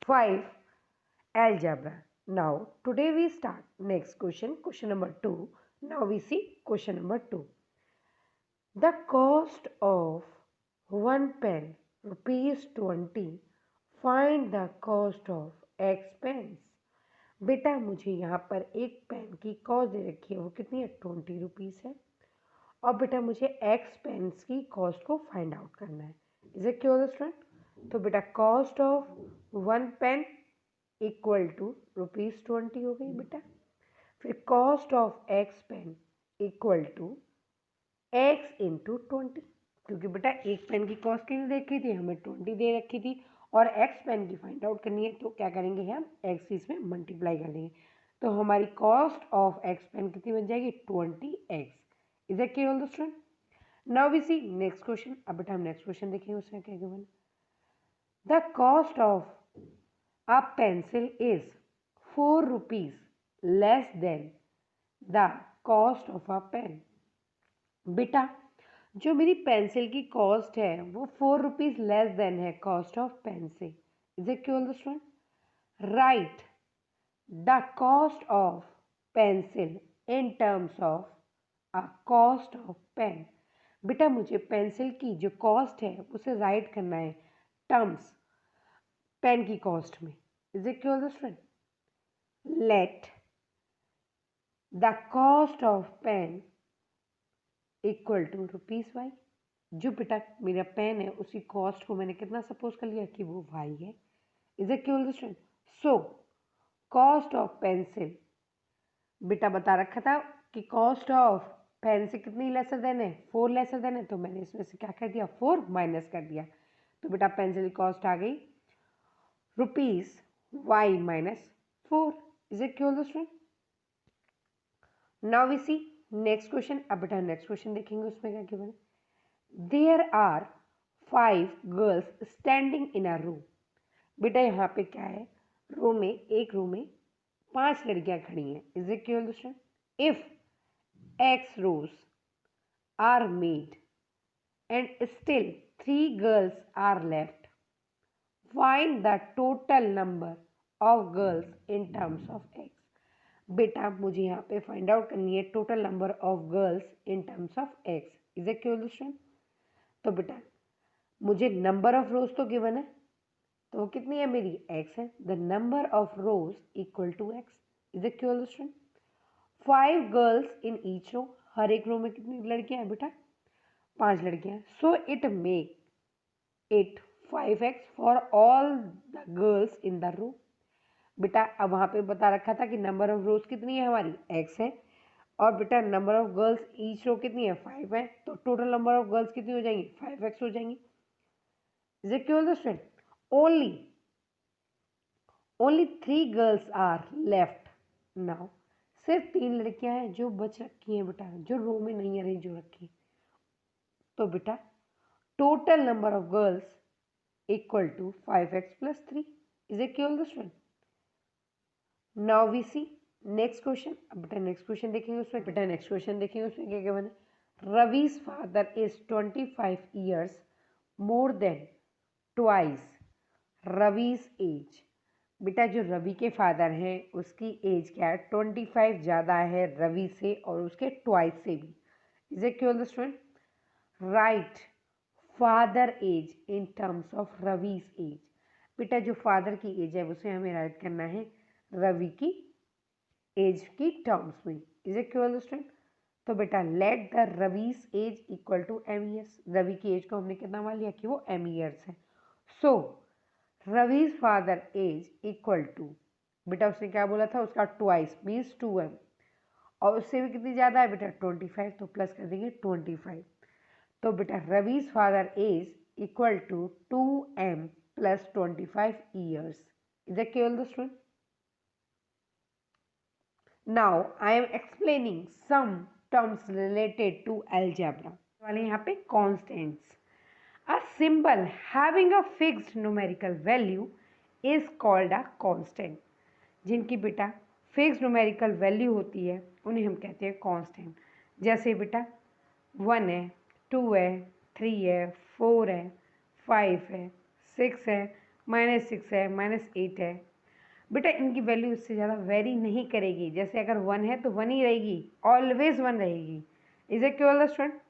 5 algebra. Now today we start next question number 2. Now we see question number 2. The cost of one pen ₹20. Find the cost of x pens. बेटा मुझे यहाँ पर एक pen की cost दे रखी है, वो कितनी है? ₹20 है। और बेटा मुझे एक्स पेन्स की कॉस्ट को फाइंड आउट करना है। Is it clear student? तो बेटा cost of one pen equal to ₹20 हो गई बेटा। फिर cost of X pen equal to X into 20, क्योंकि बेटा एक पेन की कॉस्ट कितनी दे रखी थी? हमें 20 दे रखी थी और एक्स पेन की फाइंड आउट करनी है, तो क्या करेंगे हम? एक्स इसमें मल्टीप्लाई कर देंगे, तो हमारी कॉस्ट ऑफ एक्स पेन कितनी बन जाएगी? 20x। Is it clear student? Now we see next question. अब बेटा हम नेक्स्ट क्वेश्चन देखेंगे, उसमें क्या गिवन? The cost of a pencil is ₹4 less than the cost of a pen. बेटा जो मेरी पेंसिल की कॉस्ट है वो ₹4 लेस देन है कॉस्ट ऑफ पेन से। Is it clear student? Right the cost of pencil in terms of a cost of pen. बेटा मुझे पेंसिल की जो कॉस्ट है उसे राइट करना है टर्म्स पेन की कॉस्ट में। Is it clear student? Let the cost of pen equal to ₹y। जो बेटा मेरा पेन है उसकी कॉस्ट को मैंने कितना सपोज कर लिया कि वो y है। Is it clear student? So cost of pencil बेटा बता रखा था कि कॉस्ट ऑफ पेन से कितनी लेसर देन है? 4 लेसर देन है, तो मैंने इसमें से क्या कर दिया? 4 माइनस कर दिया, तो बेटा पेंसिल कॉस्ट आ गई ₹y minus 4। Is it clear student? Now we see next question. अब बेटा नेक्स्ट क्वेश्चन देखेंगे, उसमें क्या गिवन है? There are 5 girls standing in a row. बेटा यहाँ पे क्या है? एक रो में 5 लड़कियां खड़ी हैं। Is it clear student? If x rows are made and still 3 girls are left, find the total number of girls in terms of x। बेटा मुझे यहाँ पे फाइंड आउट करनी है total number of girls in terms of x। Is it clear student? तो बेटा मुझे number of रोज तो गिवन है, तो वो कितनी है मेरी? x है। The number of rows equal to x। Is it clear student? 5 girls in each row, हर एक रो में कितनी लड़कियां हैं बेटा? 5 लड़कियां। So it make it 5x for all the girls in the row. बेटा अब वहां पे बता रखा था कि नंबर ऑफ रोज कितनी है हमारी? x है, और बेटा number of girls each row कितनी है? 5 है, तो टोटल नंबर ऑफ गर्ल्स कितनी हो जाएंगी? 5x हो जाएंगी। Is it clear student? Only 3 girls are left now. सिर्फ 3 लड़कियां हैं जो बच रखी हैं बेटा, जो रो में नहीं अरेंज हो रखी। तो बेटा total number of girls equal to 5x plus 3। Is it clear student? Now we see next question. अब बेटा नेक्स्ट क्वेश्चन देखेंगे, उसमें बेटा नेक्स्ट क्वेश्चन देखेंगे उसमें क्या क्या बने? Ravi's father is 25 years more than twice Ravi's age. बेटा जो रवि के फादर हैं उसकी एज क्या है? 25 ज़्यादा है रवि से और उसके ट्वाइस से भी। Is it clear student? Right father age in terms of Ravi's age. बेटा जो फादर की एज है उसे हमें राइट करना है रवि की एज की टर्म्स में। Is it clear student? तो बेटा let the Ravi's age equal to m years. Ravi की एज को हमने कितना मान लिया कि वो m ईयर्स है। So Ravi's father age equal to, बेटा उसने क्या बोला था? उसका ट्वाइस मीन्स 2m, और उससे भी कितनी ज़्यादा है बेटा? 25, तो प्लस कर देंगे 25। तो बेटा Ravi's father age equal to 2m plus 25 years. Is it clear student? Now I am explaining some terms related to algebra वाले यहाँ पे constants. A symbol having a fixed numerical value is called a constant। जिनकी बेटा fix numerical value होती है उन्हें हम कहते हैं कांस्टेंट। जैसे बेटा 1 है, 2 है, 3 है, 4 है, 5 है, 6 है, -6 है, -8 है। बेटा इनकी वैल्यू इससे ज़्यादा वेरी नहीं करेगी। जैसे अगर 1 है तो 1 ही रहेगी, ऑलवेज 1 रहेगी। Is it clear student?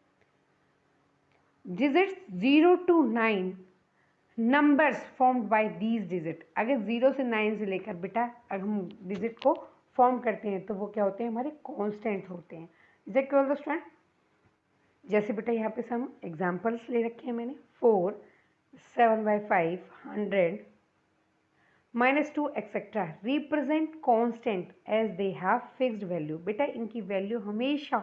Digits 0 to 9 numbers formed by these digit. अगर 0 से 9 से लेकर बेटा अगर हम डिजिट को फॉर्म करते हैं तो वो क्या होते हैं, हमारे कांस्टेंट होते हैं। Is it clear student? जैसे बेटा यहाँ पे हम एग्जांपल्स ले रखे हैं मैंने। 4, 7/5, 100, -2 etcetera represent constant as they have fixed value. बेटा इनकी वैल्यू हमेशा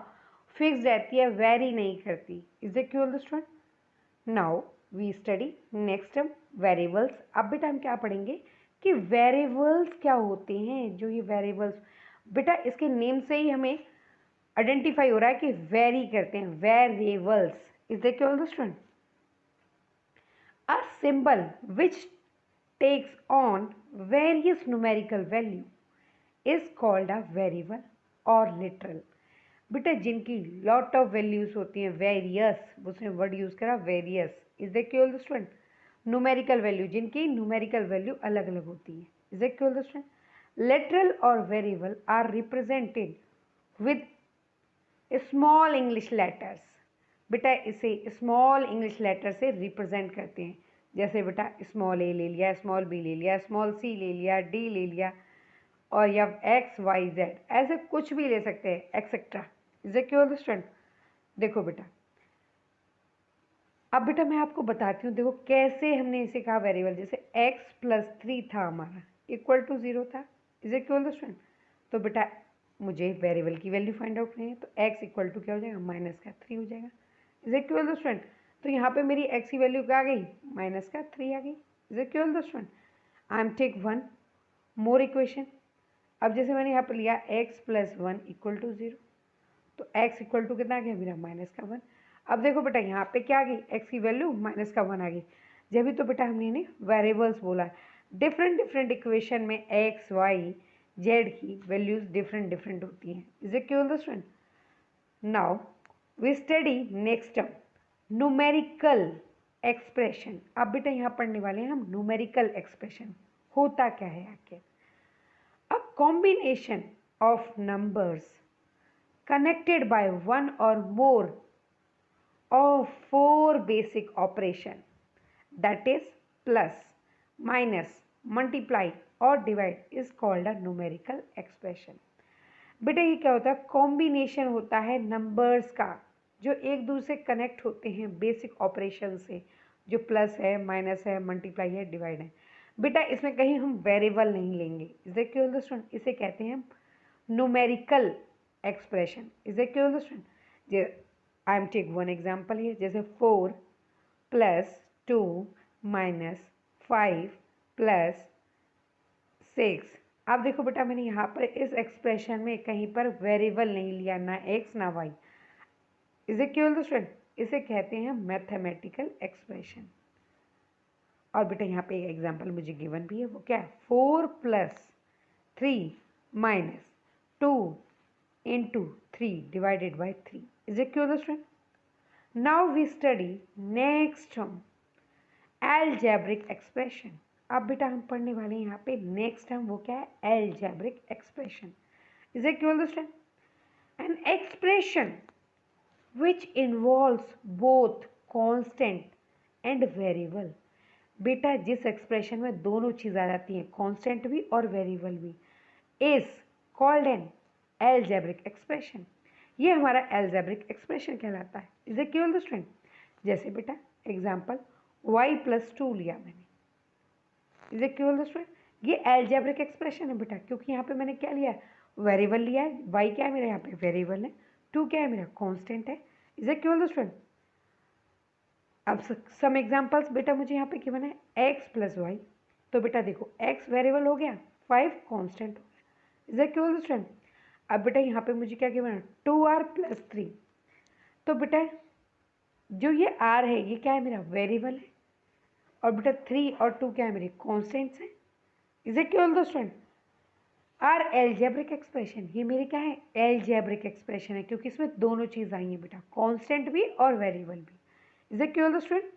फिक्स्ड रहती है, वेरी नहीं करती। Is it clear student? Now we study next term variables. अब बेटा हम क्या पढ़ेंगे कि वेरिएबल्स क्या होते हैं। जो ये वेरिएबल्स बेटा इसके नेम से ही हमें आइडेंटिफाई हो रहा है कि वेरी करते हैं, variables. Is that clear student? A symbol which takes on various numerical value is called a variable और लिटरल। बेटा जिनकी लॉट ऑफ वैल्यूज होती हैं, वेरियस, उसने वर्ड यूज करा various. Is that clear student? Numerical value, जिनकी numerical value अलग अलग होती है। Is that clear student? Literal और variable are represented with small English letters. बेटा इसे स्मॉल इंग्लिश लेटर से रिप्रेजेंट करते हैं। जैसे बेटा स्मॉल ए ले लिया, स्मॉल बी ले लिया, स्मॉल सी ले लिया, डी ले लिया, और या एक्स वाई जेड, ऐसे कुछ भी ले सकते हैं, etcetera. Is it clear student? देखो बेटा अब बेटा मैं आपको बताती हूँ, देखो कैसे हमने इसे कहा वेरिएबल। जैसे x+3 था हमारा, इक्वल टू 0 था। Is it clear student? तो बेटा मुझे वेरिएबल की वैल्यू फाइंड आउट करनी है, तो x इक्वल टू क्या हो जाएगा, -3 हो जाएगा। Is it clear student? तो यहाँ पे मेरी x की वैल्यू क्या आ गई, -3 आ गई। Is it clear student? I am take one more equation. अब जैसे मैंने यहाँ पर लिया x+1 इक्वल टू 0, तो x इक्वल टू कितना आ गया मेरा, -1। अब देखो बेटा यहाँ पे क्या आ गई, x की वैल्यू -1 आ गई। जब भी तो बेटा हमने इन्हें वेरिएबल्स बोला। डिफरेंट डिफरेंट इक्वेशन में x, y, z की वैल्यूज डिफरेंट डिफरेंट होती हैं। Is it clear student? Now we study next term numerical expression. अब बेटा यहाँ पढ़ने वाले हैं हम न्यूमेरिकल एक्सप्रेशन। होता क्या है आखिर? A combination of numbers connected by one or more of 4 basic operation, that is plus, minus, multiply और divide is called a numerical expression। बेटा ये क्या होता है, कॉम्बिनेशन होता है नंबर्स का जो एक दूसरे कनेक्ट होते हैं बेसिक ऑपरेशन से, जो प्लस है, माइनस है, मल्टीप्लाई है, डिवाइड है। बेटा इसमें कहीं हम वेरिएबल नहीं लेंगे। Is it clear student? इसे कहते हैं हम numerical expression। Is that clear student? I am take one example here। जैसे 4 + 2 - 5 + 6। अब देखो बेटा मैंने यहाँ पर इस एक्सप्रेशन में कहीं पर वेरिएबल नहीं लिया, ना x ना y। Is it clear student? इसे कहते हैं मैथमेटिकल एक्सप्रेशन। और बेटा यहाँ पे एक एग्जाम्पल मुझे गिवन भी है, वो क्या है, 4 + 3 - 2 into 3 divided by 3। Is it clear student? Now we study next term algebraic expression। अब बेटा हम पढ़ने वाले हैं यहाँ पे नेक्स्ट टर्म, वो क्या है, algebraic expression। Is it clear student? An expression which involves both constant and variable। बेटा जिस एक्सप्रेशन में दोनों चीज़ आ जाती हैं, कांस्टेंट भी और वेरिएबल भी, is called an algebraic expression. ये हमारा एल्जेब्रिक एक्सप्रेशन कहलाता है। Is it clear student? जैसे बेटा एग्जांपल y+2 लिया मैंने। Is it clear student? ये एल्जेब्रिक एक्सप्रेशन है बेटा, क्योंकि यहाँ पे मैंने क्या लिया, वेरिएबल लिया है। y क्या है मेरा, यहाँ पे वेरिएबल है। 2 क्या है मेरा, कांस्टेंट है। Is it clear student? अब सम एग्जांपल्स बेटा मुझे यहाँ पे क्या बना है, x+y। तो बेटा देखो x वेरिएबल हो गया, 5 कांस्टेंट हो गया। Is it clear student? अब बेटा यहाँ पे मुझे क्या गिवन है, 2r+3। तो बेटा जो ये r है ये क्या है मेरा, वेरिएबल है। और बेटा 3 और 2 क्या है मेरे, कॉन्स्टेंट्स हैं। Is it clear student? Are algebraic expression, ये मेरे क्या है, एल्जेब्रिक एक्सप्रेशन है, क्योंकि इसमें दोनों चीज़ आई हैं बेटा, कॉन्स्टेंट भी और वेरिएबल भी। Is it clear student?